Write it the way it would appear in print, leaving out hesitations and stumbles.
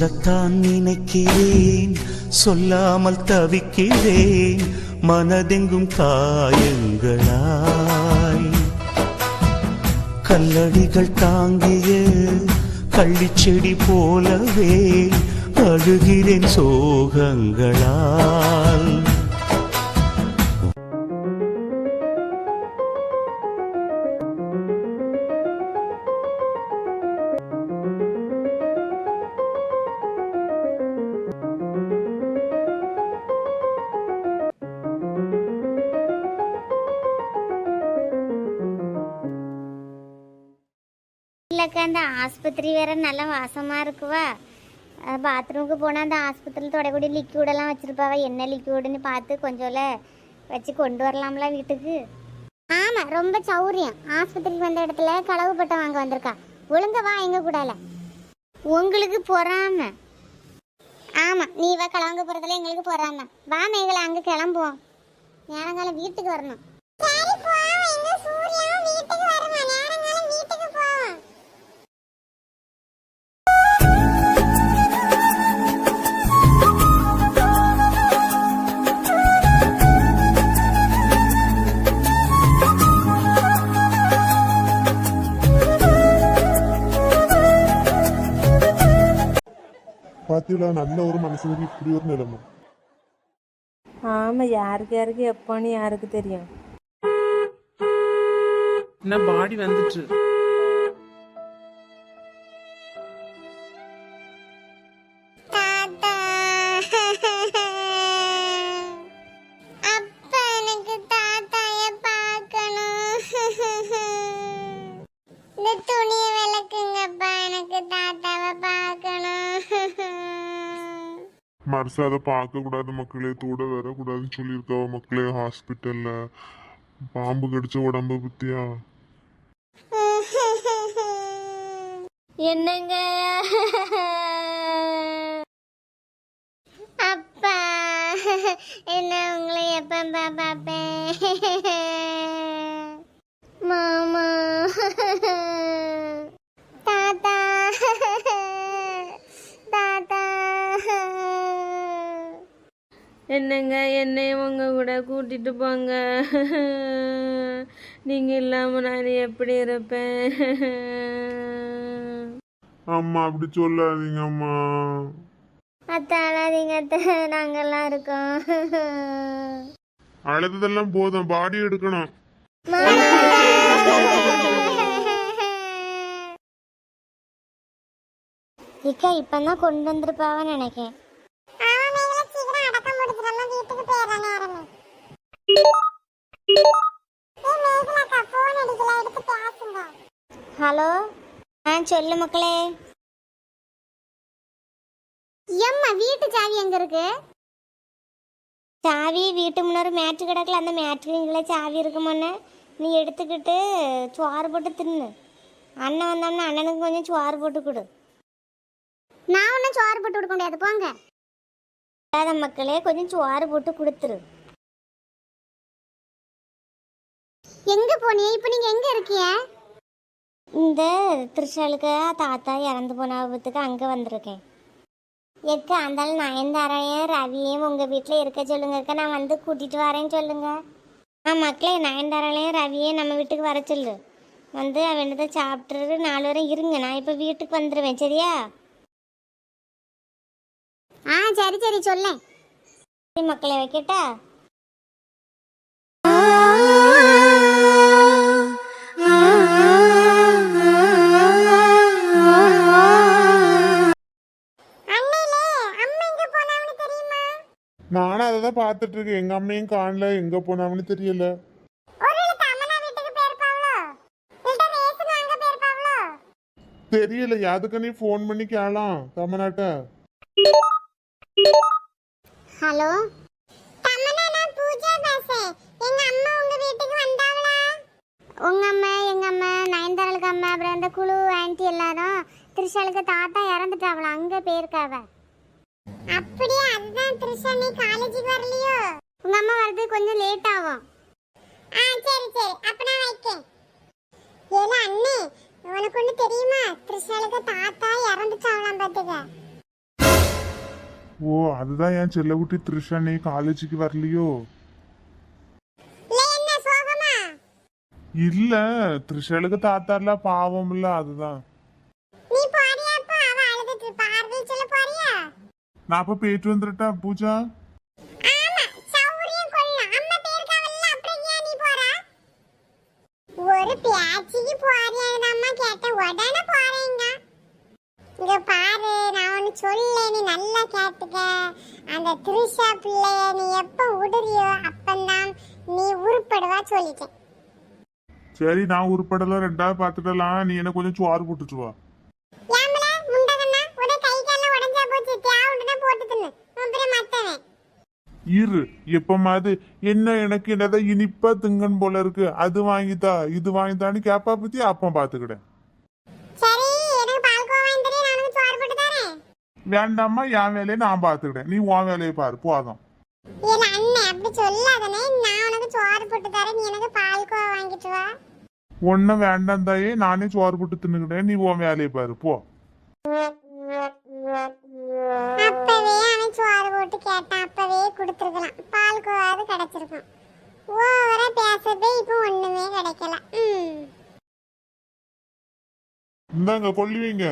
சொல்லத்தான் நினைக்கிறேன், சொல்லாமல் தவிக்கிறேன், மனதெங்கும் காயங்களாய். கல்லடிகள் தாங்கிய கள்ளிச்செடி போலவே அழுகிறேன் சோகங்களால். இல்லைக்கா, அந்த ஆஸ்பத்திரி வேற நல்லா வாசமாக இருக்குவா. பாத்ரூமுக்கு போனால் அந்த ஆஸ்பத்திரியில் தொடக்கூடிய லிக்யூடெல்லாம் வச்சுருப்பாவா. என்ன லிக்யூடுன்னு பார்த்து கொஞ்சோல வச்சு கொண்டு வரலாம்ல வீட்டுக்கு. ஆமாம், ரொம்ப சௌரியம். ஆஸ்பத்திரிக்கு வந்த இடத்துல களவு பட்டம் வாங்க வந்திருக்கா. ஒழுங்க வா எங்க கூடால. உங்களுக்கு பொறாம. ஆமாம், நீ வா. களவாங்க போகிறதுல எங்களுக்கு பொறாம. வா மேகலை, அங்கே கிளம்புவோம். நேரங்காலம் வீட்டுக்கு வரணும். பாத்தீங்களா, நல்ல ஒரு மனுஷனுக்கு இப்படி ஒரு நிலைமை. ஆமா, யாருக்கு எப்போன்னு யாருக்கு தெரியும். என்ன பாடி வந்துட்டு மனசு அதை பார்க்க கூடாது மக்களே, தூட வரக்கூடாதுன்னு சொல்லியிருக்காவ மக்களே. ஹாஸ்பிட்டல்ல பாம்பு கடிச்ச உடம்ப பத்தியா. என்னங்க அப்பா, என்ன உங்களை எப்ப பாப்பேன் மாமா, தாத்தா, தாத்தா. என்னங்க, என்னையும் உங்க கூட கூட்டிட்டு போங்க. நீங்க இல்லாம நான் எப்படி இருப்பேன்? அம்மா அப்படி சொல்லாதீங்க அம்மா. அத்தாளாதீங்க அத்தை, நாங்கெல்லாம் இருக்கோம். அழுததெல்லாம் போதும், பாடி எடுக்கணும். இக்கா இப்பதான் கொண்டு வந்திருப்பாவன்னு நினைக்கேன். ஹலோ, சொல்லு மக்களே. எம்மா, வீட்டு சாவி எங்க இருக்கு? சாவி வீட்டு முன்னாடி மேட்ரு கிடக்கல. அந்த மேட்ருங்கள சாவி இருக்குமாண்ணே, நீ எடுத்துக்கிட்டு சோறு போட்டு தின்னு. அண்ணன் வந்தோம்னா அண்ணனுக்கு கொஞ்சம் சோறு போட்டு கொடு. நான் ஒன்றும் சோறு போட்டு கொடுக்க முடியாது, போங்க. மக்களே, கொஞ்சம் சோறு போட்டு கொடுத்துரு. எங்க போனீங்க? இப்போ நீங்க எங்க இருக்கீங்க? இந்த திருஷாலுக்கு தாத்தா இறந்து போன ஆபத்துக்கு அங்கே வந்திருக்கேன். எக்க அந்தாலும் நயன்தாரையும் ரவியும் உங்கள் வீட்டில் இருக்க சொல்லுங்கக்கா, நான் வந்து கூட்டிகிட்டு வரேன்னு சொல்லுங்க. மக்களே, நயன்தாராலையும் ரவியும் நம்ம வீட்டுக்கு வர சொல்லு. வந்து அவன்கிட்ட சாப்பிட்டுட்டு 4 வரையும் இருங்க. நான் இப்போ வீட்டுக்கு வந்துடுவேன், சரியா? சரி சரி, சொல்லேன். மக்களை வைக்கட்டா? நானும் அதை தான் பார்த்துட்டு இருக்கேன். எங்க அம்மையும் காணல, எங்க போனான்னு தெரியல. தெரியல, யாதுக்கு நீ ஃபோன் பண்ணி கேளலாம் தமிழ்நாட்ட. ஹலோ, தமனா, நான் பூஜா பேசுறேன். எங்க அம்மா உங்க வீட்டுக்கு வந்தாங்களா? உங்க அம்மா, எங்க அம்மா, நயன்தாராளுக்கு அம்மா, அப்புறம் அந்த குழு ஆன்ட்டி எல்லாரும் திரிஷாலுக்கு தாத்தா இறந்துட்டாவளா, அங்க போயிருக்காவ. அப்படியே? அதுதான் திரிஷா, நீ காலேஜுக்கு வரலையோ? உங்க அம்மா வரது கொஞ்சம் லேட் ஆகும். சரி சரி, அப்ப நான் வைக்கேன். ஏல அண்ணே, உனக்கு ஒண்ணு தெரியுமா? திரிஷாலுக்கு தாத்தா இறந்துட்டாவலாம் பாத்துக்க. ஓ அதுதான் என் செல்லக்குட்டி த்ரிஷா நீ காலேஜுக்கு வரலையோ? இல்ல என்ன சோகமா? இல்ல த்ரிஷாளுக்கு தாத்தாலாம் பாவம் இல்ல அதுதான். நீ போறியா அப்ப? அவ அழுதுட்டு பார்வல் சொல்ல போறியா? நான் அப்ப போயிட்டு வந்துட்டா பூஜா. ஆமா சௌரியம் கொள்ளலாம். அம்மா பேர்க்காவல்ல அப்புறம் ஏன் நீ போறா? ஒரு பேச்சுக்கு போறியான்னு அம்மா கேட்ட உடனே போறேங்க. இங்க பாரு நான் ஒன்னு சொல்ல நீ நல்லா கேட்டுக்க. அந்த த்ரிஷா பிள்ளைய நீ எப்ப விடுறியோ அப்பந்தான் நீ உருப்படுவா சொல்லிட்டேன். சரி நான் உருப்படலாம் ரெண்டாவது பாத்துட்டலாம். நீ என்ன கொஞ்சம் சோறு போட்டுட்டு வா. ஏம்பல முண்டகண்ணா உட கை கால்ல உடைஞ்சா போச்சு. தேவுண்டனா போட்டு தின்னு. அப்புறம் மத்தவன். இரு எப்பமாவது என்ன எனக்கு என்னதான் இனிப்பா திங்கன் போல இருக்கு அது வாங்கித்தா இது வாங்கித்தான்னு கேப்பா பத்தி அப்ப பாத்துக்கிட்டேன். சரி எனக்கு பால்கோவா வாங்கி தரேன். நான் உனக்கு சோறு போட்டு தரேன். வேண்டாம்மா என் வேலையை நான் பாத்துக்கிட்டேன். நீ உன் வேலையை பாரு போதும். இல்ல அண்ணே அப்படி சொல்லாதனே. நான் உனக்கு சோறு போட்டு தரேன். நீ எனக்கு பால்கோவா வாங்கிட்டு வா. ஒன்னும் வேண்டாம் தாயே நானே சோறு போட்டு தின்னுக்கிட்டேன். நீ உன் வேலையை பாரு போ. அப்பவே அவன் சோறு போட்டு கேட்டான். அப்பவே கொடுத்துருக்கலாம். பால்கோவாது கிடைச்சிருக்கும். ஓவரா பேசுறதே இப்ப ஒண்ணுமே கிடைக்கல. இந்தாங்க கொல்லி வைங்க.